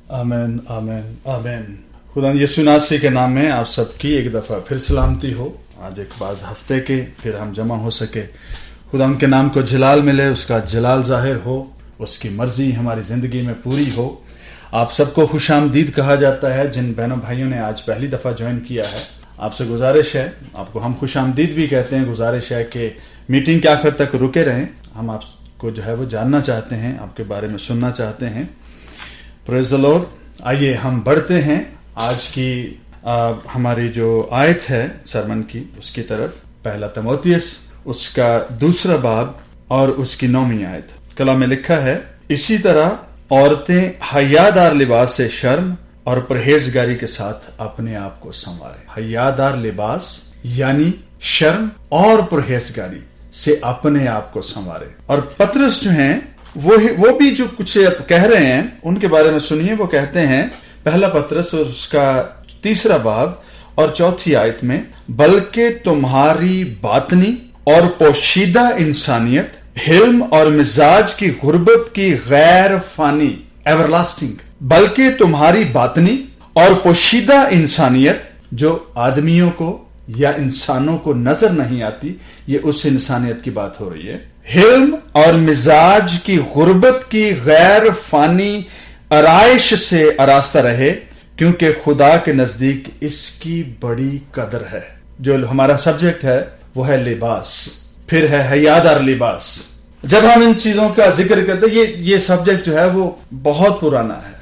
आमीन आमीन आमीन। खुदा यीशु नासरी के नाम में आप सबकी एक दफ़ा फिर सलामती हो। आज एक बाज़ हफ्ते के फिर हम जमा हो सके। खुदा उनके नाम को जलाल मिले, उसका जलाल ज़ाहिर हो, उसकी मर्ज़ी हमारी ज़िंदगी में पूरी हो। आप सबको खुशामदीद कहा जाता है। जिन बहनों भाइयों ने आज पहली दफ़ा ज्वाइन किया है, आपसे गुजारिश है, आपको हम खुशामदीद भी कहते हैं। गुजारिश है कि मीटिंग के आखिर तक रुके रहें। हम आपको जो है वो जानना चाहते हैं, आपके बारे में सुनना चाहते हैं। Praise the Lord. आइए हम बढ़ते हैं आज की हमारी जो आयत है सरमन की, उसकी तरफ। पहला तीमुथियुस उसका 2 बाब और उसकी 9वीं आयत। कलाम में लिखा है, इसी तरह औरतें हयादार लिबास से शर्म और परहेजगारी के साथ अपने आप को संवारें। हयादार लिबास यानी शर्म और परहेजगारी से अपने आप को संवारें। और पतरस जो हैं वो भी जो कुछ कह रहे हैं उनके बारे में सुनिए। वो कहते हैं, पहला पतरस और उसका 3 बाब और 4 आयत में, बल्कि तुम्हारी बातनी और पोशीदा इंसानियत, हिल्म और मिजाज की गुर्बत की गैर फानी, एवरलास्टिंग, बल्कि तुम्हारी बातनी और पोशीदा इंसानियत जो आदमियों को या इंसानों को नजर नहीं आती, ये उस इंसानियत की बात हो रही है। हिल्म और मिजाज की गुर्बत की गैर फानी आराइश से आरास्ता रहे, क्योंकि खुदा के नजदीक इसकी बड़ी कदर है। जो हमारा सब्जेक्ट है वो है लिबास, फिर है हयादार लिबास। जब हम इन चीजों का जिक्र करते हैं, ये सब्जेक्ट जो है वो बहुत पुराना है,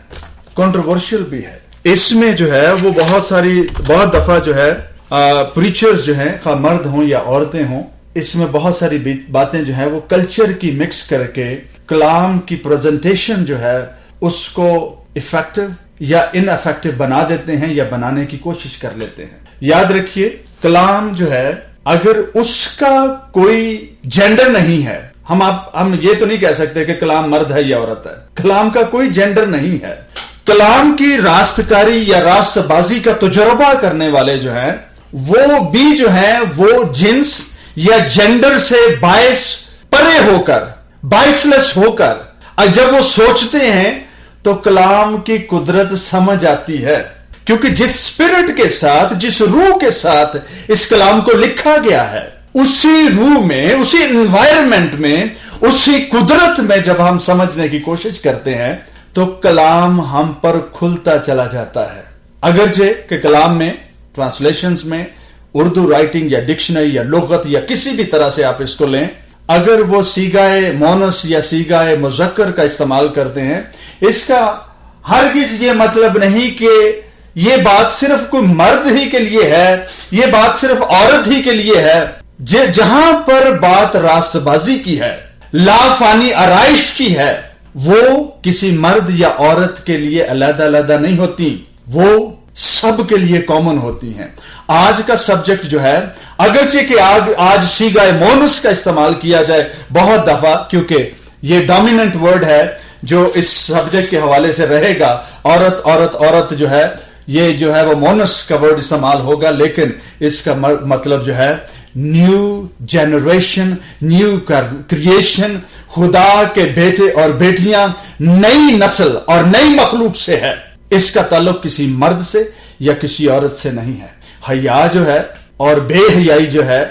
कंट्रोवर्शियल भी है। इसमें जो है वो बहुत दफा जो है प्रीचर्स जो हैं, खा मर्द हों या औरतें हों, इसमें बहुत सारी बातें जो है वो कल्चर की मिक्स करके कलाम की प्रेजेंटेशन जो है उसको इफेक्टिव या इनइफेक्टिव बना देते हैं या बनाने की कोशिश कर लेते हैं। याद रखिए, कलाम जो है अगर उसका कोई जेंडर नहीं है, हम ये तो नहीं कह सकते कि कलाम मर्द है या औरत है। कलाम का कोई जेंडर नहीं है। कलाम की रास्तकारी या रास्तबाजी का तजुर्बा करने वाले जो हैं वो भी जो है वो जिन्स या जेंडर से बायस परे होकर, बायसलेस होकर जब वो सोचते हैं तो कलाम की कुदरत समझ आती है। क्योंकि जिस स्पिरिट के साथ, जिस रूह के साथ इस कलाम को लिखा गया है, उसी रूह में, उसी एनवायरनमेंट में, उसी कुदरत में जब हम समझने की कोशिश करते हैं तो कलाम हम पर खुलता चला जाता है। अगरचे कि कलाम में, ट्रांसलेशंस में, उर्दू राइटिंग या डिक्शनरी या लुगत या किसी भी तरह से आप इसको लें, अगर वो सीगाए मोनस या सीगाए मुज़क्कर का इस्तेमाल करते हैं, इसका हरगिज ये मतलब नहीं कि ये बात सिर्फ कोई मर्द ही के लिए है, ये बात सिर्फ औरत ही के लिए है। जहां पर बात रास्तबाजी की है, लाफानी आराइश की है, वो किसी मर्द या औरत के लिए अलग-अलग नहीं होती, वो सब के लिए कॉमन होती हैं। आज का सब्जेक्ट जो है, अगरचे कि आज सीगाए मोनस का इस्तेमाल किया जाए बहुत दफा, क्योंकि ये डोमिनेंट वर्ड है जो इस सब्जेक्ट के हवाले से रहेगा। औरत औरत औरत जो है, ये जो है वो मोनस का वर्ड इस्तेमाल होगा, लेकिन इसका मतलब जो है न्यू जनरेशन, न्यू क्रिएशन, खुदा के बेटे और बेटियां, नई नस्ल और नई मखलूक से है। इसका ताल्लुक किसी मर्द से या किसी औरत से नहीं है। हया जो है और बेहयाई जो है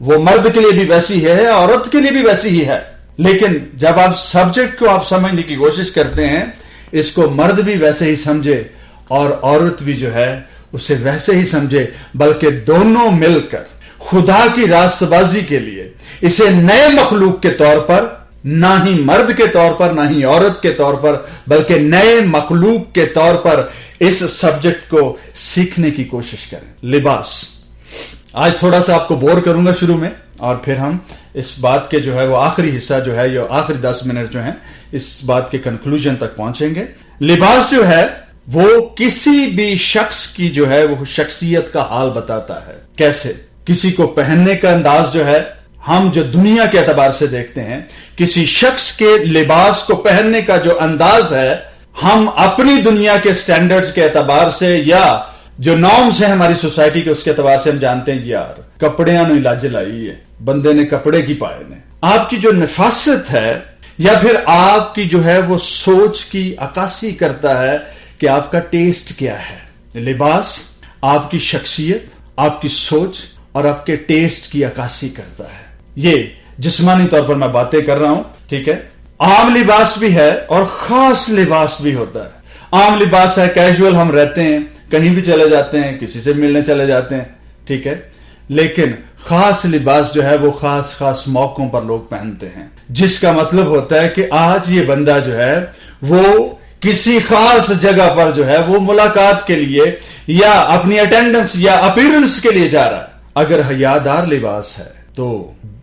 वो मर्द के लिए भी वैसी है, औरत के लिए भी वैसी ही है। लेकिन जब आप सब्जेक्ट को आप समझने की कोशिश करते हैं, इसको मर्द भी वैसे ही समझे और औरत भी जो है उसे वैसे ही समझे, बल्कि दोनों मिलकर खुदा की रास्तबाजी के लिए इसे नए मखलूक के तौर पर, ना ही मर्द के तौर पर, ना ही औरत के तौर पर, बल्कि नए मखलूक के तौर पर इस सब्जेक्ट को सीखने की कोशिश करें। लिबास। आज थोड़ा सा आपको बोर करूंगा शुरू में, और फिर हम इस बात के जो है वो आखिरी हिस्सा जो है, ये आखिरी 10 मिनट जो है, इस बात के कंक्लूजन तक पहुंचेंगे। लिबास जो है वो किसी भी शख्स की जो है वो शख्सियत का हाल बताता है। कैसे? किसी को पहनने का अंदाज जो है, हम जो दुनिया के एतबार से देखते हैं, किसी शख्स के लिबास को पहनने का जो अंदाज है, हम अपनी दुनिया के स्टैंडर्ड्स के एतबार से या जो नॉर्म्स है हमारी सोसाइटी के, उसके एतबार से हम जानते हैं यार कपड़ियां नु लाज लाई है, बंदे ने कपड़े की पाए ने। आपकी जो नफासत है या फिर आपकी जो है वो सोच की अक्कासी करता है کہ آپ کا ٹیسٹ کیا ہے۔ لباس آپ کی شخصیت، آپ کی سوچ اور آپ کے ٹیسٹ کی عکاسی کرتا ہے۔ یہ جسمانی طور پر میں باتیں کر رہا ہوں، ٹھیک ہے۔ عام لباس بھی ہے اور خاص لباس بھی ہوتا ہے۔ عام لباس ہے، کیجول ہم رہتے ہیں، کہیں بھی چلے جاتے ہیں، کسی سے ملنے چلے جاتے ہیں، ٹھیک ہے۔ لیکن خاص لباس جو ہے وہ خاص موقعوں پر لوگ پہنتے ہیں، جس کا مطلب ہوتا ہے کہ آج یہ بندہ جو ہے وہ کسی خاص جگہ پر جو ہے وہ ملاقات کے لیے یا اپنی اٹینڈنس یا اپیرنس کے لیے جا رہا ہے۔ اگر حیادار لباس ہے تو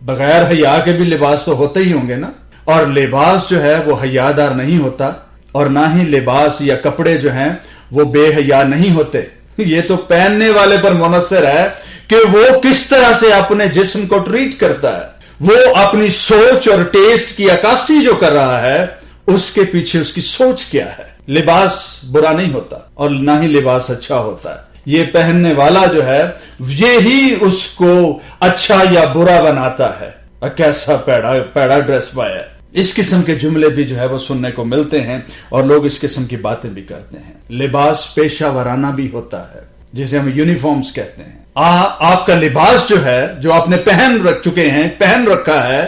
بغیر حیا کے بھی لباس تو ہوتے ہی ہوں گے نا، اور لباس جو ہے وہ حیادار نہیں ہوتا، اور نہ ہی لباس یا کپڑے جو ہیں وہ بے حیا نہیں ہوتے۔ یہ تو پہننے والے پر منحصر ہے کہ وہ کس طرح سے اپنے جسم کو ٹریٹ کرتا ہے، وہ اپنی سوچ اور ٹیسٹ کی عکاسی جو کر رہا ہے، اس کے پیچھے اس کی سوچ کیا ہے۔ لباس برا نہیں ہوتا اور نہ ہی لباس اچھا ہوتا ہے، یہ پہننے والا جو ہے یہی اس کو اچھا یا برا بناتا ہے۔ کیسا پیڑا ڈریس پایا ہے، اس قسم کے جملے بھی جو ہے وہ سننے کو ملتے ہیں اور لوگ اس قسم کی باتیں بھی کرتے ہیں۔ لباس پیشہ ورانہ بھی ہوتا ہے، جسے ہم یونیفارمز کہتے ہیں۔ آپ کا لباس جو ہے، جو آپ نے پہن رکھا ہے،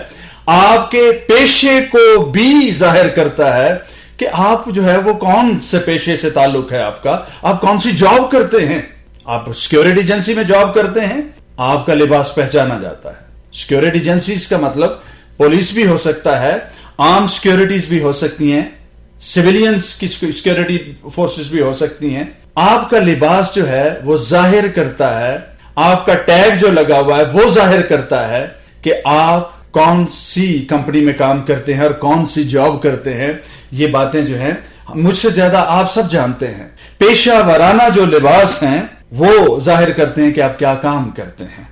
آپ کے پیشے کو بھی ظاہر کرتا ہے کہ آپ جو ہے وہ کون سے پیشے سے تعلق ہے آپ کا، آپ کون سی جاب کرتے ہیں۔ آپ سیکیورٹی ایجنسی میں جاب کرتے ہیں، آپ کا لباس پہچانا جاتا ہے۔ سیکیورٹی ایجنسیز کا مطلب پولیس بھی ہو سکتا ہے، عام سیکیورٹیز بھی ہو سکتی ہیں، سویلینز کی سیکیورٹی فورسز بھی ہو سکتی ہیں۔ آپ کا لباس جو ہے وہ ظاہر کرتا ہے، آپ کا ٹیگ جو لگا ہوا ہے وہ ظاہر کرتا ہے کہ آپ کون سی کمپنی میں کام کرتے ہیں اور کون سی جاب کرتے ہیں۔ یہ باتیں جو ہیں مجھ سے زیادہ آپ سب جانتے ہیں۔ پیشہ ورانہ جو لباس ہیں وہ ظاہر کرتے ہیں کہ آپ کیا کام کرتے ہیں۔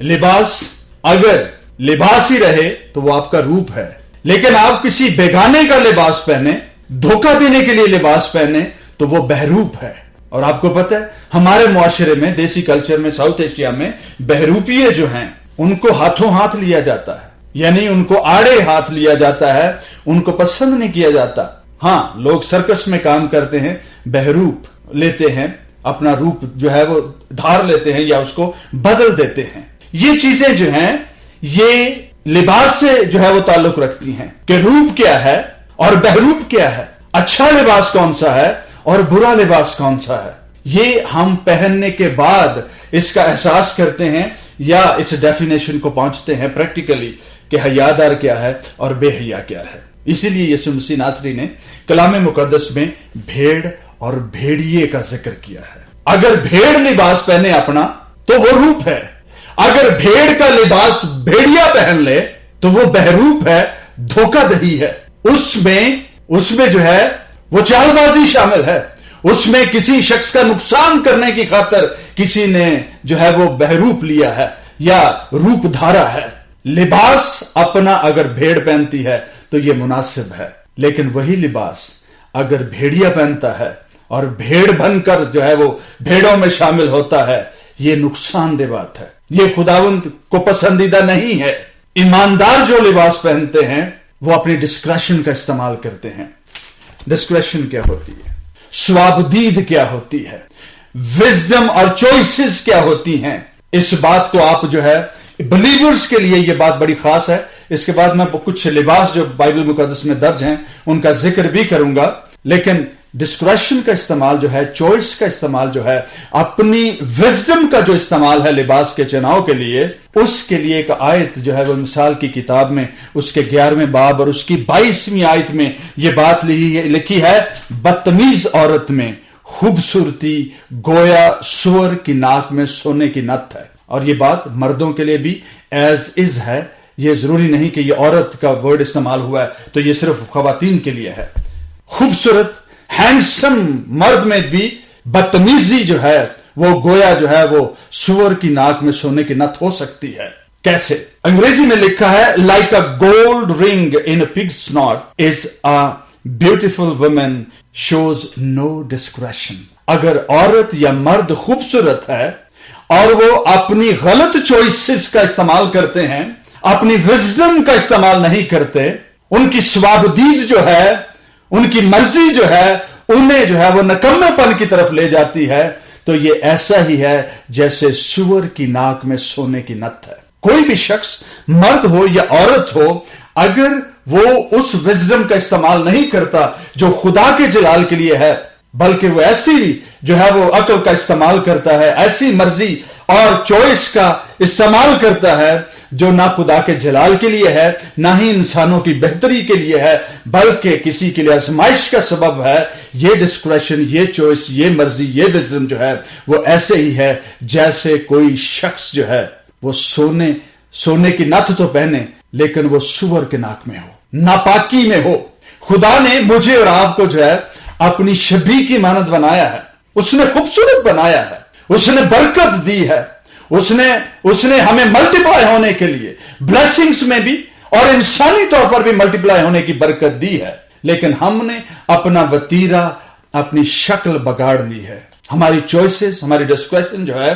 لباس اگر لباس ہی رہے تو وہ آپ کا روپ ہے، لیکن آپ کسی بیگانے کا لباس پہنے، دھوکہ دینے کے لیے لباس پہنے تو وہ بہروپ ہے۔ اور آپ کو پتہ ہے ہمارے معاشرے میں، دیسی کلچر میں، ساؤتھ ایشیا میں بہروپیے جو ہیں ان کو ہاتھوں ہاتھ لیا جاتا ہے، یعنی ان کو آڑے ہاتھ لیا جاتا ہے، ان کو پسند نہیں کیا جاتا۔ ہاں، لوگ سرکس میں کام کرتے ہیں، بہروپ لیتے ہیں، اپنا روپ جو ہے وہ دھار لیتے ہیں یا اس کو بدل دیتے ہیں۔ یہ چیزیں جو ہیں یہ لباس سے جو ہے وہ تعلق رکھتی ہیں کہ روپ کیا ہے اور بہروپ کیا ہے، اچھا لباس کون سا ہے اور برا لباس کون سا ہے۔ یہ ہم پہننے کے بعد اس کا احساس کرتے ہیں یا اس ڈیفینیشن کو پہنچتے ہیں پریکٹیکلی کہ حیادار کیا ہے اور بے حیا کیا ہے۔ اسی لیے یسوع مسیح ناصری نے کلام مقدس میں بھیڑ اور بھیڑیے کا ذکر کیا ہے۔ اگر بھیڑ لباس پہنے اپنا تو وہ روپ ہے، اگر بھیڑ کا لباس بھیڑیا پہن لے تو وہ بہروپ ہے، دھوکہ دہی ہے۔ اس میں جو ہے وہ چال بازی شامل ہے، اس میں کسی شخص کا نقصان کرنے کی خاطر کسی نے جو ہے وہ بہروپ لیا ہے یا روپ دھارا ہے۔ لباس اپنا اگر بھیڑ پہنتی ہے تو یہ مناسب ہے، لیکن وہی لباس اگر بھیڑیا پہنتا ہے اور بھیڑ بن کر جو ہے وہ بھیڑوں میں شامل ہوتا ہے، یہ نقصان دہ بات ہے، یہ خداوند کو پسندیدہ نہیں ہے۔ ایماندار جو لباس پہنتے ہیں وہ اپنی ڈسکریشن کا استعمال کرتے ہیں۔ ڈسکریشن کیا ہوتی ہے، سوابدید کیا ہوتی ہے، وزڈم اور چوائسز کیا ہوتی ہیں، اس بات کو آپ جو ہے بلیورز کے لیے یہ بات بڑی خاص ہے۔ اس کے بعد میں کچھ لباس جو بائبل مقدس میں درج ہیں ان کا ذکر بھی کروں گا، لیکن ڈسکریشن کا استعمال جو ہے، چوائس کا استعمال جو ہے، اپنی وزڈم کا جو استعمال ہے لباس کے چناؤ کے لیے، اس کے لیے ایک آیت جو ہے وہ مثال کی کتاب میں اس کے 11ویں باب اور اس کی 22ویں آیت میں یہ بات لکھی ہے، بدتمیز عورت میں خوبصورتی گویا سور کی ناک میں سونے کی نت ہے۔ اور یہ بات مردوں کے لیے بھی ایز از ہے، یہ ضروری نہیں کہ یہ عورت کا ورڈ استعمال ہوا ہے تو یہ صرف خواتین کے لیے ہے۔ خوبصورت ہینڈسم مرد میں بھی بدتمیزی جو ہے وہ گویا جو ہے وہ سور کی ناک میں سونے کی نت ہو سکتی ہے۔ کیسے؟ انگریزی میں لکھا ہے like a gold ring in a pig's snot is a beautiful woman shows no discretion۔ اگر عورت یا مرد خوبصورت ہے اور وہ اپنی غلط چوائسز کا استعمال کرتے ہیں، اپنی وزڈم کا استعمال نہیں کرتے، ان کی سوابدید جو ہے، ان کی مرضی جو ہے उन्हें जो है वो नकम्मेपन की तरफ ले जाती है, तो ये ऐसा ही है जैसे सुअर की नाक में सोने की नथ है। कोई भी शख्स, मर्द हो या औरत हो, अगर वो उस विजडम का इस्तेमाल नहीं करता जो खुदा के जलाल के लिए है, बल्कि वो ऐसी जो है वो अक्ल का इस्तेमाल करता है, ऐसी मर्जी और चॉइस का इस्तेमाल करता है जो ना खुदा के जलाल के लिए है, ना ही इंसानों की बेहतरी के लिए है, बल्कि किसी के लिए आजमाइश का सबब है, ये डिस्क्रेशन, ये चॉइस, ये मर्जी, ये विजडम जो है वो ऐसे ही है जैसे कोई शख्स जो है वो सोने की नथ तो पहने, लेकिन वो सुअर के नाक में हो, नापाकी में हो। खुदा ने मुझे और आपको जो है अपनी शबीह की मानद बनाया है, उसने खूबसूरत बनाया है, उसने बरकत दी है, उसने हमें मल्टीप्लाई होने के लिए ब्लेसिंग्स में भी और इंसानी तौर पर भी मल्टीप्लाई होने की बरकत दी है। लेकिन हमने अपना वतीरा, अपनी शक्ल बगाड़ ली है। हमारी चॉइसेस, हमारी डिस्क्रेशन जो है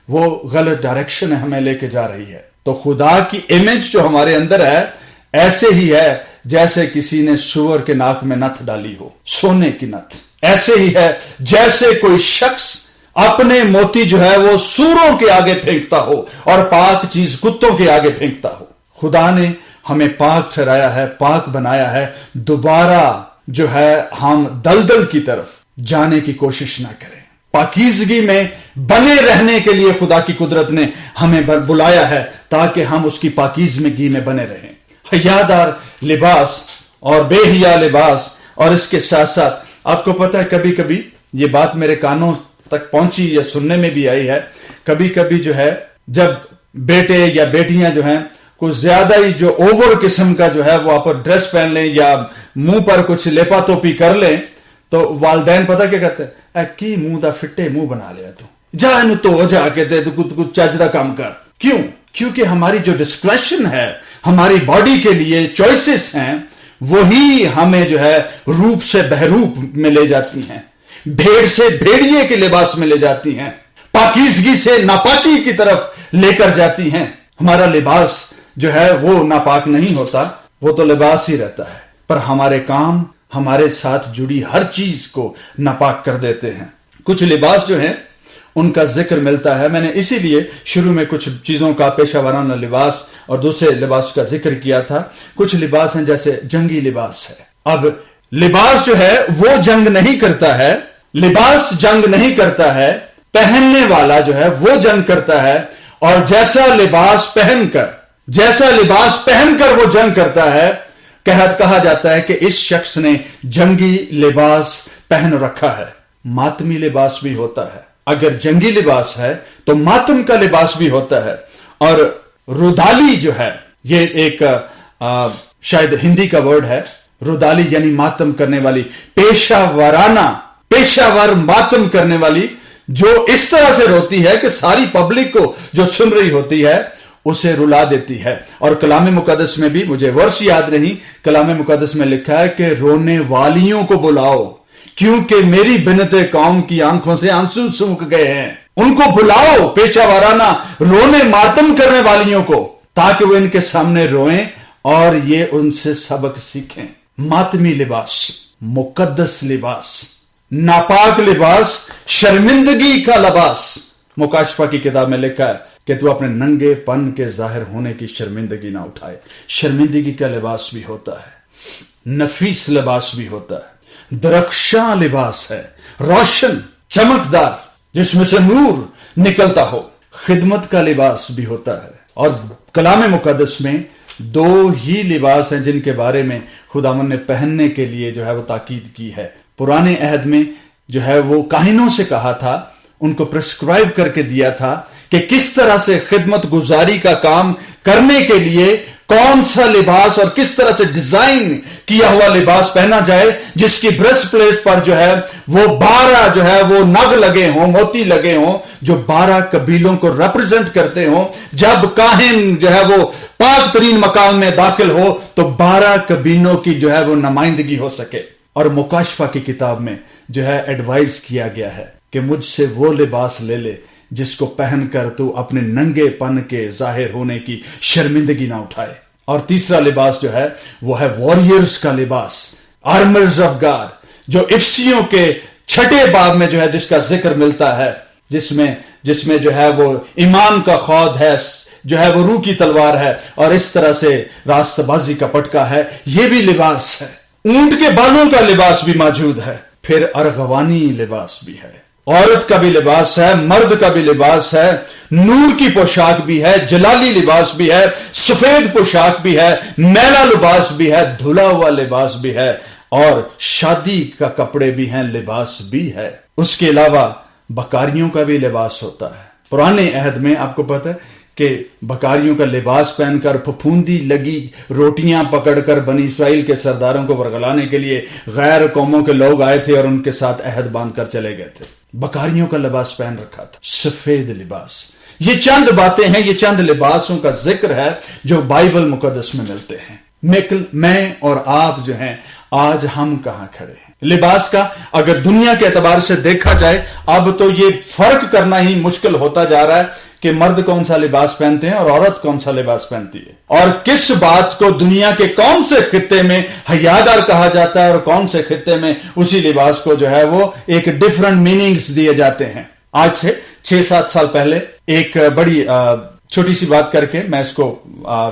वो गलत डायरेक्शन में हमें लेके जा रही है। तो खुदा की इमेज जो हमारे अंदर है ऐसे ही है जैसे किसी ने सुअर के नाक में नथ डाली हो, सोने की नथ। ऐसे ही है जैसे कोई शख्स अपने मोती जो है वो सूरों के आगे फेंकता हो और पाक चीज कुत्तों के आगे फेंकता हो। खुदा ने हमें पाक ठहराया है, पाक बनाया है। दोबारा जो है हम दलदल की तरफ जाने की कोशिश ना करें। पाकीज़गी में बने रहने के लिए खुदा की कुदरत ने हमें बुलाया है ताकि हम उसकी पाकीज़गी में बने रहें। हयादार लिबास और बेहिया लिबास, और इसके साथ साथ आपको पता है कभी कभी ये बात मेरे कानों तक पहुंची या सुनने में भी आई है, कभी कभी जो है जब बेटे या बेटियां जो हैं कुछ ज्यादा ही जो ओवर किस्म का जो है वो आप ड्रेस पहन लें या मुंह पर कुछ लेपा तोपी कर लें, तो वालदैन पता क्या कहते हैं, की मुंह दा फिट्टे मुंह बना लिया तू, जा इनू तो जाके दे तू कुछ चज दा काम कर। क्यों? क्योंकि हमारी जो डिस्क्रेशन है, हमारी बॉडी के लिए चॉइसेस हैं, वही हमें जो है रूप से बहरूप में ले जाती हैं, भेड़ से भेड़िए के लिबास में ले जाती हैं, पाकीज़गी से नापाकी की तरफ लेकर जाती हैं। हमारा लिबास जो है वो नापाक नहीं होता, वो तो लिबास ही रहता है, पर हमारे काम, हमारे साथ जुड़ी हर चीज को नापाक कर देते हैं। कुछ लिबास जो है उनका जिक्र मिलता है, मैंने इसीलिए शुरू में कुछ चीजों का पेशा वाराना लिबास और दूसरे लिबास का जिक्र किया था। कुछ लिबास हैं जैसे जंगी लिबास है। अब लिबास जो है वो जंग नहीं करता है, लिबास जंग नहीं करता है, पहनने वाला जो है वो जंग करता है। और जैसा लिबास पहनकर वो जंग करता है, कहा जाता है कि इस शख्स ने जंगी लिबास पहन रखा है। मातमी लिबास भी होता है, अगर जंगी लिबास है तो मातम का लिबास भी होता है। और रुदाली जो है ये एक शायद हिंदी का वर्ड है, रुदाली यानी मातम करने वाली, पेशावर मातम करने वाली, जो इस तरह से रोती है कि सारी पब्लिक को जो सुन रही होती है उसे रुला देती है। और कलाम मुकद्दस में भी, मुझे वर्ष याद नहीं, कलाम मुकद्दस में लिखा है कि रोने वालियों को बुलाओ क्योंकि मेरी बिनते कौम की आंखों से आंसू सूख गए हैं। उनको बुलाओ, पेशा वाराना रोने मातम करने वालियों को, ताकि वो इनके सामने रोएं और ये उनसे सबक सीखें। मातमी लिबास, मुकद्दस लिबास, नापाक लिबास, शर्मिंदगी का लिबास। मुकाशफा की किताब में लिखा है कि तू अपने नंगेपन के जाहिर होने की शर्मिंदगी ना उठाए। शर्मिंदगी का लिबास भी होता है, नफीस लिबास भी होता है, दरख्शां लिबास है, रोशन चमकदार जिसमें से नूर निकलता हो। खिदमत का लिबास भी होता है। और कलाम मुकद्दस में दो ही लिबास हैं जिनके बारे में खुदावंद ने पहनने के लिए जो है वो ताकीद की है। पुराने अहद में जो है वो काहिनों से कहा था, उनको प्रिस्क्राइब करके दिया था कि किस तरह से खिदमत गुजारी का काम करने के लिए कौन सा लिबास और किस तरह से डिजाइन किया हुआ लिबास पहना जाए, जिसकी ब्रेस्ट प्लेट पर जो है वो 12 जो है वो नग लगे हों, मोती लगे हों, जो 12 कबीलों को रिप्रेजेंट करते हों। जब काहिन जो है वो पाक तरीन मकाम में दाखिल हो तो 12 कबीलों की जो है वो नुमाइंदगी हो सके। और मुकाशफा की किताब में जो है एडवाइस किया गया है कि मुझसे वो लिबास ले ले जिसको पहनकर तू अपने नंगेपन के जाहिर होने की शर्मिंदगी ना उठाए। और तीसरा लिबास जो है वो है वॉरियर्स का लिबास, आर्मर्स ऑफ गॉड, जो इफ्सियों के 6 बाब में जो है जिसका जिक्र मिलता है, जिसमें जो है वो ईमान का खौद है, जो है वो रूह की तलवार है, और इस तरह से रास्तबाजी का पटका है, ये भी लिबास है। ऊंट के बालों का लिबास भी मौजूद है, फिर अर्गवानी लिबास भी है, औरत का भी लिबास है, मर्द का भी लिबास है, नूर की पोशाक भी है, जलाली लिबास भी है, सफेद पोशाक भी है, मैला लिबास भी है, धुला हुआ लिबास भी है, और शादी का कपड़े भी हैं, लिबास भी है। उसके अलावा बकारियों का भी लिबास होता है। पुराने अहद में आपको पता है कि बकारियों का लिबास पहनकर फफूंदी लगी रोटियां पकड़कर बनी इसराइल के सरदारों को वरगलाने के लिए गैर कौमों के लोग आए थे और उनके साथ अहद बांधकर चले गए थे। बकारियों का लिबास पहन रखा था, सफेद लिबास। ये चंद बातें हैं, ये चंद लिबासों का जिक्र है जो बाइबल मुकद्दस में मिलते हैं। मैं और आप जो हैं, आज हम कहां खड़े हैं? लिबास का अगर दुनिया के एतबार से देखा जाए, अब तो ये फर्क करना ही मुश्किल होता जा रहा है कि मर्द कौन सा लिबास पहनते हैं और औरत कौन सा लिबास पहनती है, और किस बात को दुनिया के कौन से खित्ते में हयादार कहा जाता है और कौन से खित्ते में उसी लिबास को जो है वो एक डिफरेंट मीनिंग्स दिए जाते हैं। आज से 6-7 साल पहले एक बड़ी छोटी सी बात करके मैं इसको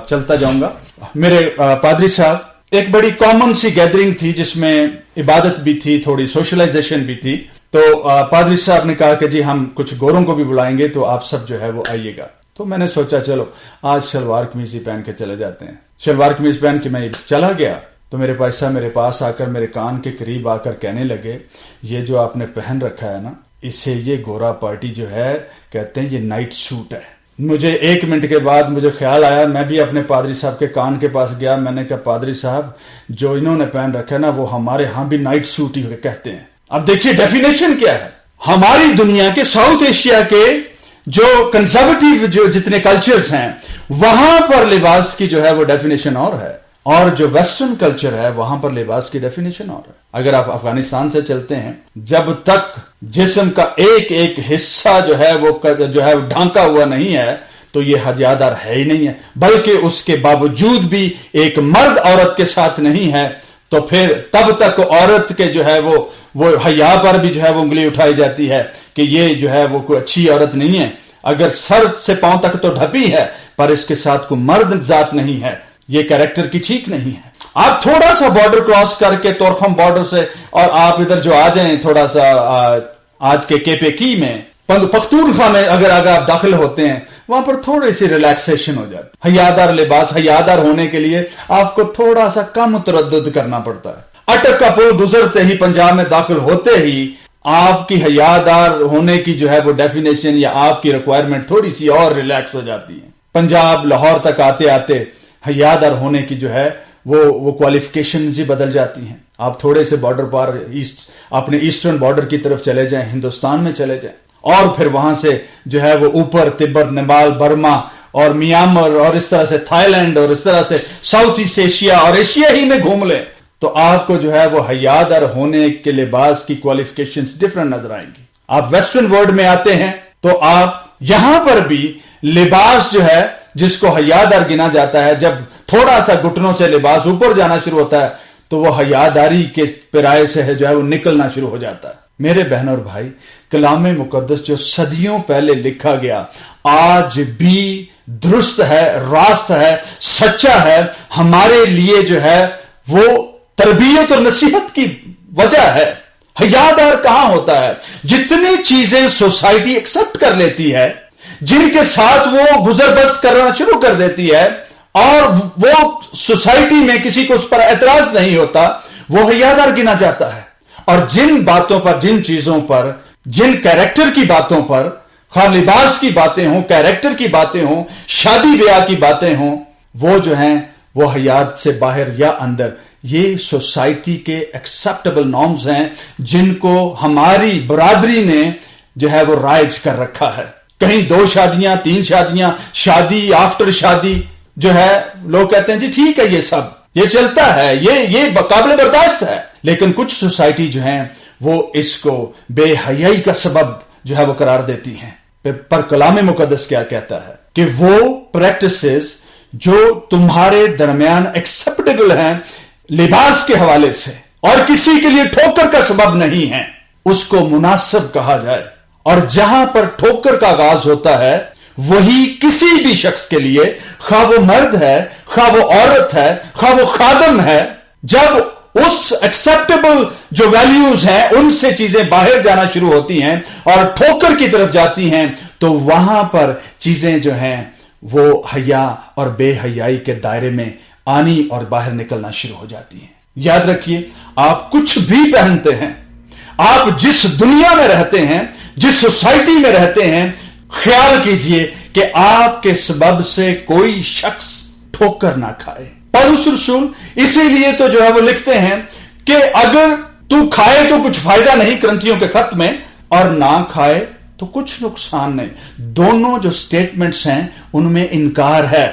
चलता जाऊंगा। मेरे पादरी साहब, एक बड़ी कॉमन सी गैदरिंग थी जिसमें इबादत भी थी, थोड़ी सोशलाइजेशन भी थी। तो पादरी साहब ने कहा कि जी हम कुछ गोरों को भी बुलाएंगे, तो आप सब जो है वो आइएगा। तो मैंने सोचा चलो आज शलवार कमीज ही पहन के चले जाते हैं। शलवार कमीज पहन के मैं चला गया तो मेरे भाई साहब मेरे पास आकर मेरे कान के करीब आकर कहने लगे, ये जो आपने पहन रखा है ना, इसे ये गोरा पार्टी जो है कहते हैं ये नाइट सूट है। मुझे 1 मिनट के बाद मुझे ख्याल आया, मैं भी अपने पादरी साहब के कान के पास गया। मैंने कहा पादरी साहब जो इन्होंने पहन रखा है ना, वो हमारे यहां भी नाइट सूट ही कहते हैं। अब देखिए डेफिनेशन क्या है। हमारी दुनिया के, साउथ एशिया के जो कंजर्वेटिव जो जितने कल्चर्स हैं, वहां पर लिबास की जो है वो डेफिनेशन और है, और जो वेस्टर्न कल्चर है वहां पर लिबास की डेफिनेशन और है। अगर आप अफगानिस्तान से चलते हैं, जब तक जिस्म का एक एक हिस्सा जो है वो ढांका हुआ नहीं है तो ये हयादार है ही नहीं है, बल्कि उसके बावजूद भी एक मर्द औरत के साथ नहीं है, तो फिर तब तक औरत के जो है वो हया पर भी जो है वो उंगली उठाई जाती है कि ये जो है वो कोई अच्छी औरत नहीं है। अगर सर से पांव तक तो ढपी है पर इसके साथ कोई मर्द जात नहीं है, ये कैरेक्टर की ठीक नहीं है। आप थोड़ा सा बॉर्डर क्रॉस करके तोरखम बॉर्डर से और आप इधर जो आ जाएं थोड़ा सा आज के केपेकी में, पख्तूनख्वा में अगर आप दाखिल होते हैं, वहां पर थोड़ी सी रिलैक्सेशन हो जाती है। हयादार लिबास, हयादार होने के लिए आपको थोड़ा सा कम तरद्दुद करना पड़ता है। अटक का पुल गुजरते ही, पंजाब में दाखिल होते ही आपकी हयादार होने की जो है वो डेफिनेशन या आपकी रिक्वायरमेंट थोड़ी सी और रिलैक्स हो जाती है। पंजाब लाहौर तक आते आते हयादार होने की जो है वो क्वालिफिकेशन जी बदल जाती हैं। आप थोड़े से बॉर्डर पार अपने ईस्टर्न बॉर्डर की तरफ चले जाएं, हिंदुस्तान में चले जाएं, और फिर वहां से जो है वो ऊपर तिब्बत, नेपाल, बर्मा और म्यांमार और इस तरह से थाईलैंड और इस तरह से साउथ ईस्ट एशिया और एशिया ही में घूम लें, तो आपको जो है वो हयादार होने के लिबास की क्वालिफिकेशंस डिफरेंट नजर आएंगी। आप वेस्टर्न वर्ल्ड में आते हैं तो आप यहां पर भी लिबास जो है जिसको हयादार गिना जाता है, जब थोड़ा सा घुटनों से लिबास ऊपर जाना शुरू होता है तो वो हयादारी के पिराए से है जो है वो निकलना शुरू हो जाता है। मेरे बहन और भाई, कलाम मुकद्दस जो सदियों पहले लिखा गया आज भी दुरुस्त है, रास्त है, सच्चा है, हमारे लिए जो है वो तरबियत और नसीहत की वजह है। हयादार कहां होता है? जितनी चीजें सोसाइटी एक्सेप्ट कर लेती है, जिनके साथ वो गुजर बस करना शुरू कर देती है और वो सोसाइटी में किसी को उस पर एतराज नहीं होता, वो हयादार गिना जाता है। और जिन बातों पर, जिन चीजों पर, जिन कैरेक्टर की बातों पर, खां लिबास की बातें हों, कैरेक्टर की बातें हों, शादी ब्याह की बातें हों, वो जो हैं वो हयात से बाहर या अंदर, ये सोसाइटी के एक्सेप्टेबल नॉर्म्स हैं जिनको हमारी बरादरी ने जो है वो राइज कर रखा है। कहीं 2 शादियां, 3 शादियां, शादी आफ्टर शादी जो है लोग कहते हैं जी ठीक है, ये सब ये चलता है, ये काबिल बर्दाश्त है। लेकिन कुछ सोसाइटी जो है वो इसको बेहयाई का सबब जो है वो करार देती हैं। पर कलाम मुकद्दस क्या कहता है कि वो प्रैक्टिसेस जो तुम्हारे दरमियान एक्सेप्टेबल हैं लिबास के हवाले से और किसी के लिए ठोकर का सबब नहीं है, उसको मुनासिब कहा जाए। और जहां पर ठोकर का आगाज होता है वही किसी भी शख्स के लिए, खा वो मर्द है, खा वो औरत है, खा वो खादम है, जब उस एक्सेप्टेबल जो वैल्यूज हैं उनसे चीजें बाहर जाना शुरू होती हैं और ठोकर की तरफ जाती हैं, तो वहां पर चीजें जो हैं वो हया और बेहयाई के दायरे में आनी और बाहर निकलना शुरू हो जाती हैं। याद रखिए, आप कुछ भी पहनते हैं, आप जिस दुनिया में रहते हैं, जिस सोसाइटी में रहते हैं, ख्याल कीजिए कि आपके सबब से कोई शख्स ठोकर ना खाए। पौलुस रसूल इसीलिए तो जो है वो लिखते हैं कि अगर तू खाए तो कुछ फायदा नहीं, करंथियों के खत में, और ना खाए तो कुछ नुकसान नहीं। दोनों जो स्टेटमेंट्स हैं उनमें इनकार है।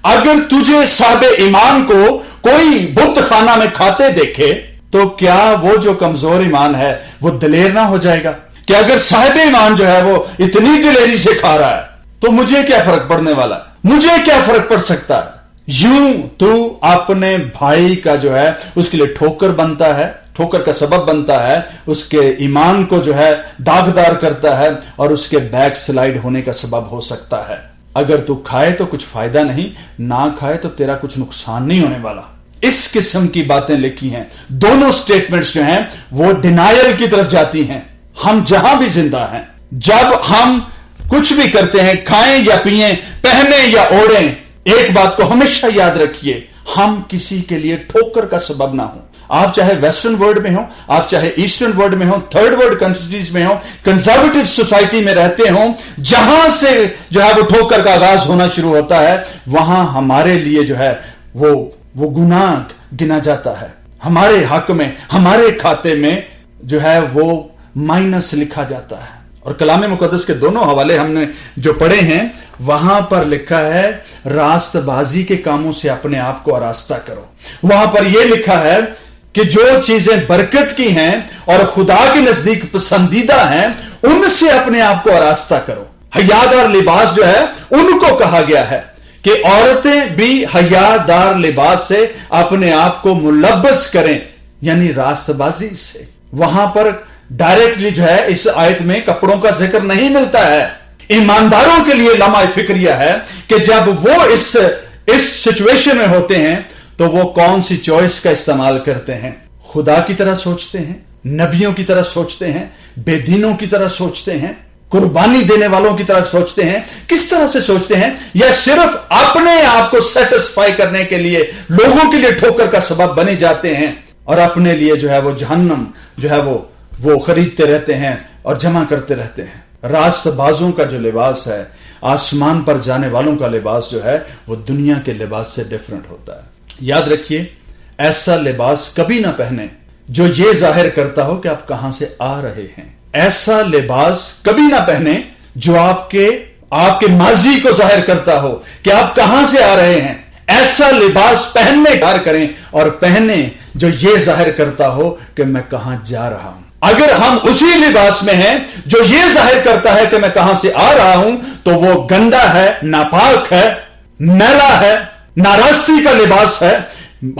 अगर तुझे साहिब ईमान को कोई बुत खाना में खाते देखे तो क्या वो जो कमजोर ईमान है वो दलेर ना हो जाएगा? कि अगर साहिब ईमान जो है वो इतनी दिलेरी से खा रहा है तो मुझे क्या फर्क पड़ने वाला है, मुझे क्या फर्क पड़ सकता है? यूं तू अपने भाई का जो है उसके लिए ठोकर बनता है, ठोकर का सबब बनता है, उसके ईमान को जो है दागदार करता है और उसके बैक स्लाइड होने का सबब हो सकता है। अगर तू खाए तो कुछ फायदा नहीं, ना खाए तो तेरा कुछ नुकसान नहीं होने वाला। इस किस्म की बातें लिखी हैं। दोनों स्टेटमेंट्स जो हैं वो डिनायल की तरफ जाती हैं। हम जहां भी जिंदा हैं, जब हम कुछ भी करते हैं, खाएं या पिएं, पहने या ओढ़ें, एक बात को हमेशा याद रखिए, हम किसी के लिए ठोकर का सबब ना हो। आप चाहे वेस्टर्न वर्ल्ड में हो, आप चाहे ईस्टर्न वर्ल्ड में हो, थर्ड वर्ल्ड कंट्रीज में हो, कंजर्वेटिव सोसाइटी में रहते हो, जहां से जो है वो ठोकर का आगाज होना शुरू होता है, वहां हमारे लिए जो है वो गुनाह गिना जाता है। हमारे हक में, हमारे खाते में जो है वो माइनस लिखा जाता है। और कलाम मुकद्दस के दोनों हवाले हमने जो पढ़े हैं वहां पर लिखा है रास्तबाजी के कामों से अपने आप को आरास्ता करो। वहां पर यह लिखा है कि जो चीजें बरकत की हैं और खुदा के नजदीक पसंदीदा हैं उनसे अपने आप को आरास्ता करो। हयादार लिबास जो है उनको कहा गया है कि औरतें भी हयादार लिबास से अपने आप को मुलब्बस करें, यानी रास्तबाजी से। वहां पर डायरेक्टली जो है इस आयत में कपड़ों का जिक्र नहीं मिलता है। ईमानदारों के लिए लम्हा फिक्रिया है कि जब वो इस सिचुएशन में होते हैं तो वो कौन सी चॉइस का इस्तेमाल करते हैं। खुदा की तरह सोचते हैं, नबियों की तरह सोचते हैं, बेदीनों की तरह सोचते हैं, कुर्बानी देने वालों की तरह सोचते हैं, किस तरह से सोचते हैं, या सिर्फ अपने आप को सेटिस्फाई करने के लिए लोगों के लिए ठोकर का सबब बने जाते हैं और अपने लिए जो है वो जहन्नम जो है वो खरीदते रहते हैं और जमा करते रहते हैं। रास्तबाजों का जो लिबास है, आसमान पर जाने वालों का लिबास जो है वो दुनिया के लिबास से डिफरेंट होता है। याद रखिए, ऐसा लिबास कभी ना पहने जो ये जाहिर करता हो कि आप कहां से आ रहे हैं। ऐसा लिबास कभी ना पहने जो आपके माजी को जाहिर करता हो कि आप कहां से आ रहे हैं। ऐसा लिबास पहनने का करें और पहने जो ये जाहिर करता हो कि मैं कहां जा रहा हूं। अगर हम उसी लिबास में हैं जो ये जाहिर करता है कि मैं कहां से आ रहा हूं, तो वो गंदा है, नापाक है, मैला है, नाराजगी का लिबास है,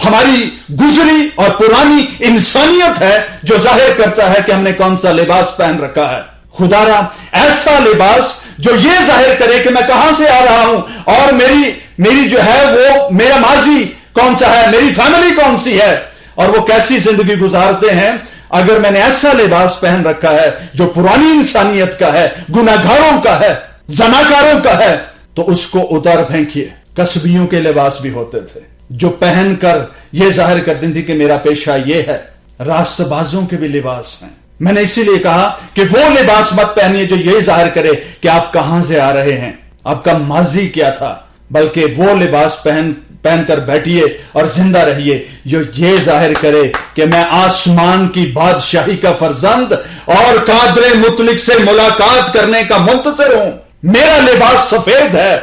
हमारी गुजरी और पुरानी इंसानियत है जो जाहिर करता है कि हमने कौन सा लिबास पहन रखा है। खुदारा ऐसा लिबास जो ये जाहिर करे कि मैं कहां से आ रहा हूं और मेरी जो है वो मेरा माजी कौन सा है, मेरी फैमिली कौन सी है और वो कैसी जिंदगी गुजारते हैं। अगर मैंने ऐसा लिबास पहन रखा है जो पुरानी इंसानियत का है, गुनाहगारों का है, जनाकारों का है, तो उसको उतार फेंकिए। कसबियों के लिबास भी होते थे जो पहनकर यह जाहिर कर देती कि मेरा पेशा यह है। रास्तबाजों के भी लिबास हैं। मैंने इसीलिए कहा कि वो लिबास मत पहनिए जो यह जाहिर करे कि आप कहां से आ रहे हैं, आपका माजी क्या था, बल्कि वो लिबास पहनकर बैठिए और जिंदा रहिए जो ये जाहिर करे कि मैं आसमान की बादशाही का फर्जंद और कादरे मुतलिक से मुलाकात करने का मुंतज़िर हूं। मेरा लिबास सफेद है,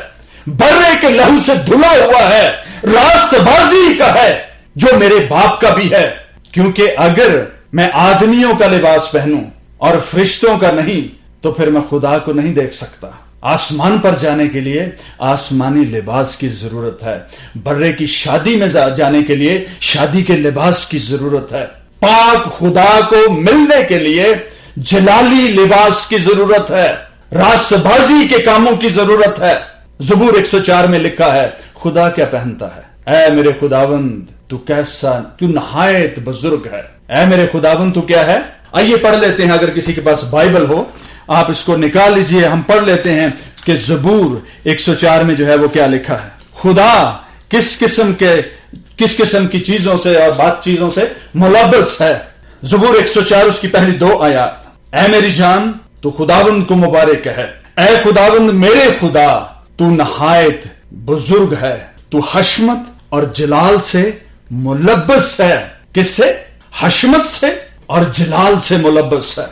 बर्रे के लहू से धुला हुआ है, रास्तबाजी का है जो मेरे बाप का भी है। क्योंकि अगर मैं आदमियों का लिबास पहनूं और फरिश्तों का नहीं तो फिर मैं खुदा को नहीं देख सकता। आसमान पर जाने के लिए आसमानी लिबास की जरूरत है। बर्रे की शादी में जाने के लिए शादी के लिबास की जरूरत है। पाक खुदा को मिलने के लिए जलाली लिबास की जरूरत है, रास्तबाजी के कामों की जरूरत है। ज़बूर 104 में लिखा है, खुदा क्या पहनता है? ऐ मेरे खुदावंद तू कैसा, तू नहायत बुजुर्ग है। ऐ मेरे खुदावंद तू क्या है? आइए पढ़ लेते हैं, अगर किसी के पास बाइबल हो आप इसको निकाल लीजिए, हम पढ़ लेते हैं कि ज़बूर 104 में जो है वो क्या लिखा है। खुदा किस किस्म की चीजों से और बात चीजों से मुलब्बस है। ज़बूर 104 उसकी पहली 2 आयत, ऐ मेरी जान तू खुदावंद को मुबारक है। ऐ खुदावंद मेरे खुदा तू नहायत बुजुर्ग है, तू हशमत और जलाल से मुलब्बस है। किससे? हशमत से और जलाल से मुलब्बस है।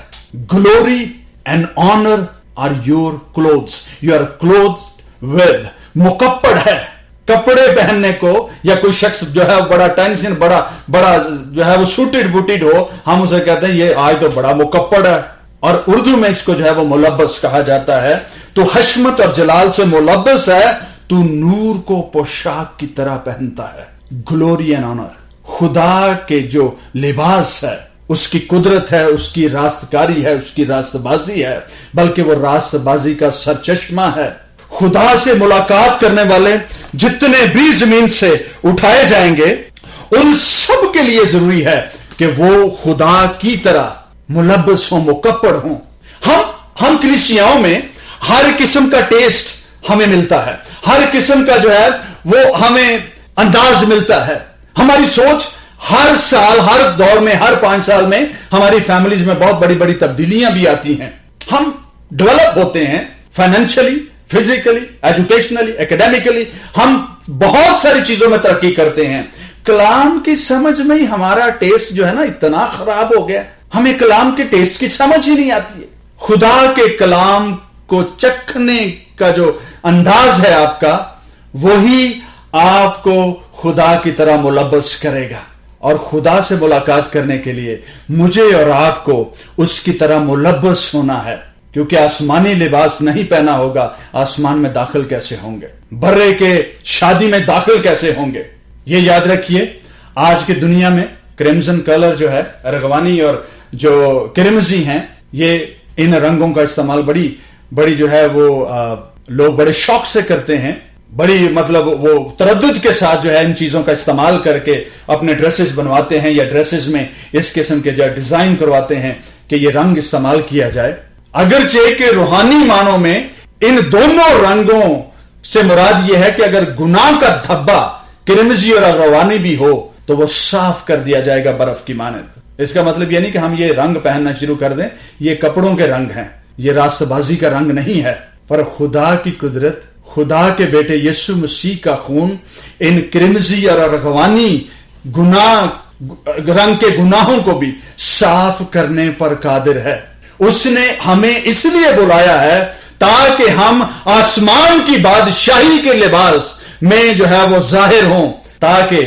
Glory and honour are your clothes, you are clothed with. मुकप्पड़ है, कपड़े पहनने को, या कोई शख्स जो है बड़ा टेंशन, बड़ा जो है वो सूटेड बूटेड हो, हम उसे कहते हैं ये आज तो बड़ा मुकप्पड़ है, और उर्दू में इसको जो है वो मुलब्बस कहा जाता है। तो हशमत और जलाल से मुलब्बस है, तू नूर को पोशाक की तरह पहनता है। ग्लोरी एंड ऑनर, खुदा के जो लिबास है, उसकी कुदरत है, उसकी रास्तकारी है, उसकी रास्तबाजी है, बल्कि वो रास्तबाजी का सरचश्मा है। खुदा से मुलाकात करने वाले जितने भी जमीन से उठाए जाएंगे, उन सब के लिए जरूरी है कि वो खुदा की तरह मुलब्बस हो, मुकप्पड़ हो। हम कलीसियाओं में हर किस्म का टेस्ट हमें मिलता है, हर किस्म का जो है वो हमें अंदाज मिलता है। हमारी सोच हर साल, हर दौर में, हर 5 साल में हमारी फैमिलीज में बहुत बड़ी बड़ी तब्दीलियां भी आती हैं। हम डेवलप होते हैं फाइनेंशियली, फिजिकली, एजुकेशनली, एकेडमिकली, हम बहुत सारी चीजों में तरक्की करते हैं। कलाम की समझ में ही हमारा टेस्ट जो है ना इतना खराब हो गया, हमें कलाम के टेस्ट की समझ ही नहीं आती है। खुदा के कलाम को चखने का जो अंदाज है आपका, वही आपको खुदा की तरह मुलब्बस करेगा। और खुदा से मुलाकात करने के लिए मुझे और आपको उसकी तरह मुलब्बस होना है, क्योंकि आसमानी लिबास नहीं पहना होगा, आसमान में दाखिल कैसे होंगे, बर्रे के शादी में दाखिल कैसे होंगे। ये याद रखिए, आज की दुनिया में क्रिम्सन कलर जो है, रगवानी और जो क्रिमजी हैं, ये इन रंगों का इस्तेमाल बड़ी जो है वो लोग बड़े शौक से करते हैं, बड़ी मतलब वो तरद्दुद के साथ जो है इन चीजों का इस्तेमाल करके अपने ड्रेसेस बनवाते हैं, या ड्रेसेस में इस किस्म के जो डिजाइन करवाते हैं कि ये रंग इस्तेमाल किया जाए। अगरचे के रूहानी मानों में इन दोनों रंगों से मुराद यह है कि अगर गुनाह का धब्बा क्रिमजी और रवानी भी हो तो वो साफ कर दिया जाएगा बर्फ की मानद। इसका मतलब यह नहीं कि हम ये रंग पहनना शुरू कर दें, ये कपड़ों के रंग हैं, ये रास्तबाजी का रंग नहीं है। पर खुदा की कुदरत, खुदा के बेटे यीशु मसीह का खून इन क्रिमजी और रगवानी रंग के गुनाहों को भी साफ करने पर कादिर है। उसने हमें इसलिए बुलाया है ताकि हम आसमान की बादशाही के लिबास में जो है वो जाहिर हों, ताकि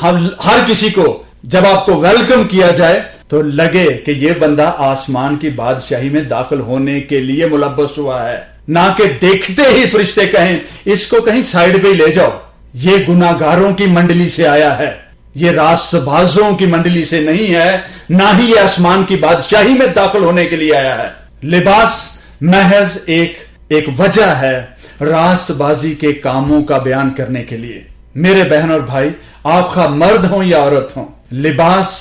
हम हर किसी को जब आपको वेलकम किया जाए तो लगे कि ये बंदा आसमान की बादशाही में दाखिल होने के लिए मुलब्बस हुआ है, ना कि देखते ही फरिश्ते कहें इसको कहीं साइड पे ले जाओ, ये गुनाहगारों की मंडली से आया है, ये रास्तबाजों की मंडली से नहीं है, ना ही ये आसमान की बादशाही में दाखिल होने के लिए आया है। लिबास महज एक वजह है रास्तबाजी के कामों का बयान करने के लिए। मेरे बहन और भाई, आपका मर्द हो या औरत हो, लिबास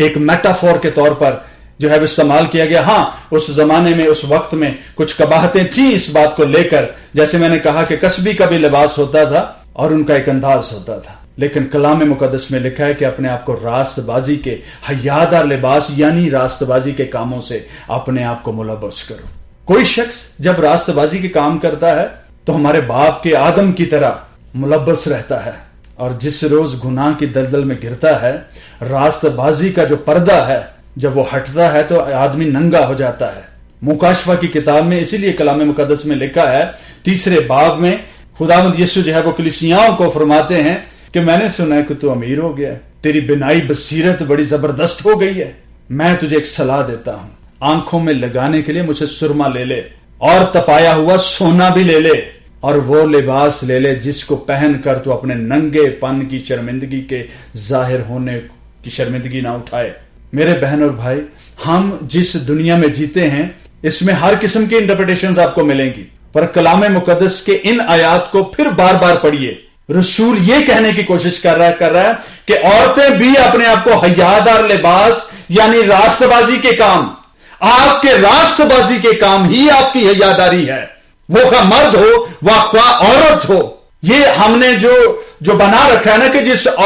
एक मेटाफोर के तौर पर जो है इस्तेमाल किया गया। हाँ, उस जमाने में, उस वक्त में कुछ कबाहतें थी इस बात को लेकर, जैसे मैंने कहा कि कस्बी का भी लिबास होता था और उनका एक अंदाज होता था, लेकिन कलाम मुकद्दस में लिखा है कि अपने आप को रास्तबाजी के हयादार लिबास यानी रास्तबाजी के कामों से अपने आप को मुलब्बस करो। कोई शख्स जब रास्तबाजी के काम करता है तो हमारे बाप के आदम की तरह मुलब्बस रहता है, और जिस रोज गुनाह की दलदल में गिरता है, रास्तबाजी का जो पर्दा है जब वो हटता है तो आदमी नंगा हो जाता है। मुकाशफा की किताब में इसीलिए कलाम मुकद्दस में लिखा है 3 बाब में खुदावंद यीशु जो है वो कलीसियाओं को फरमाते हैं कि मैंने सुना है कि तू अमीर हो गया, तेरी बिनाई बसीरत बड़ी जबरदस्त हो गई है, मैं तुझे एक सलाह देता हूं, आंखों में लगाने के लिए मुझे सुरमा ले ले और तपाया हुआ सोना भी ले ले, और वो लिबास ले ले जिसको पहन कर तू अपने नंगेपन की शर्मिंदगी के जाहिर होने की शर्मिंदगी ना उठाए। میرے بہن اور بھائی، ہم جس دنیا میں جیتے ہیں اس میں ہر قسم کی انٹرپریٹیشنز آپ کو ملیں گی، پر کلام مقدس کے ان آیات کو پھر بار بار پڑھیے۔ رسول یہ کہنے کی کوشش کر رہا ہے کہ عورتیں بھی اپنے آپ کو حیادار لباس یعنی راست بازی کے کام، آپ کے راست بازی کے کام ہی آپ کی حیاداری ہے، وہ خواہ مرد ہو وہ خواہ عورت ہو۔ یہ ہم نے جو بنا رکھا ہے نا کہ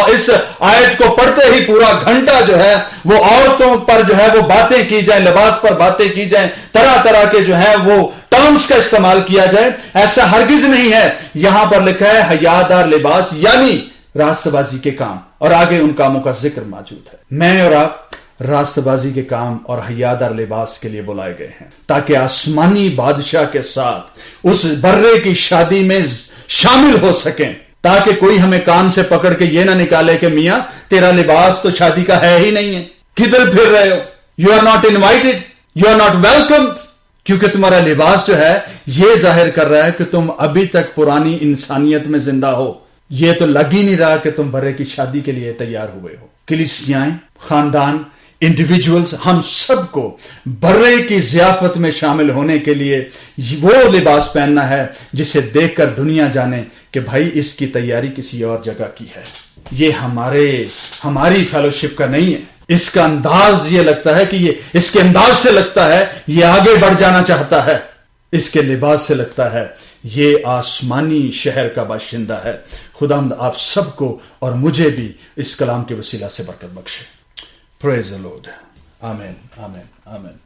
اس آیت کو پڑھتے ہی پورا گھنٹہ جو ہے وہ عورتوں پر جو ہے وہ باتیں کی جائیں، لباس پر باتیں کی جائیں، طرح طرح کے جو ہے وہ ٹرمز کا استعمال کیا جائے، ایسا ہرگز نہیں ہے۔ یہاں پر لکھا ہے حیادار لباس یعنی راست بازی کے کام، اور آگے ان کاموں کا ذکر موجود ہے۔ میں اور آپ راست بازی کے کام اور حیادار لباس کے لیے بلائے گئے ہیں تاکہ آسمانی بادشاہ کے ساتھ اس برے کی شادی میں شامل ہو سکیں، تاکہ کوئی ہمیں کان سے پکڑ کے یہ نہ نکالے کہ میاں تیرا لباس تو شادی کا ہے ہی نہیں ہے، کدھر پھر رہے ہو، you are not invited, you are not welcomed, کیونکہ تمہارا لباس جو ہے یہ ظاہر کر رہا ہے کہ تم ابھی تک پرانی انسانیت میں زندہ ہو، یہ تو لگ ہی نہیں رہا کہ تم برے کی شادی کے لیے تیار ہوئے ہو۔ کلیسیاں، خاندان، انڈیویجولز، ہم سب کو برے کی ضیافت میں شامل ہونے کے لیے وہ لباس پہننا ہے جسے دیکھ کر دنیا جانے کہ بھائی اس کی تیاری کسی اور جگہ کی ہے، یہ ہماری فیلوشپ کا نہیں ہے۔ اس کا انداز یہ لگتا ہے کہ اس کے انداز سے لگتا ہے یہ آگے بڑھ جانا چاہتا ہے، اس کے لباس سے لگتا ہے یہ آسمانی شہر کا باشندہ ہے۔ خداوند آپ سب کو اور مجھے بھی اس کلام کے وسیلہ سے برکت بخشے۔ Praise the Lord. Amen. Amen. Amen.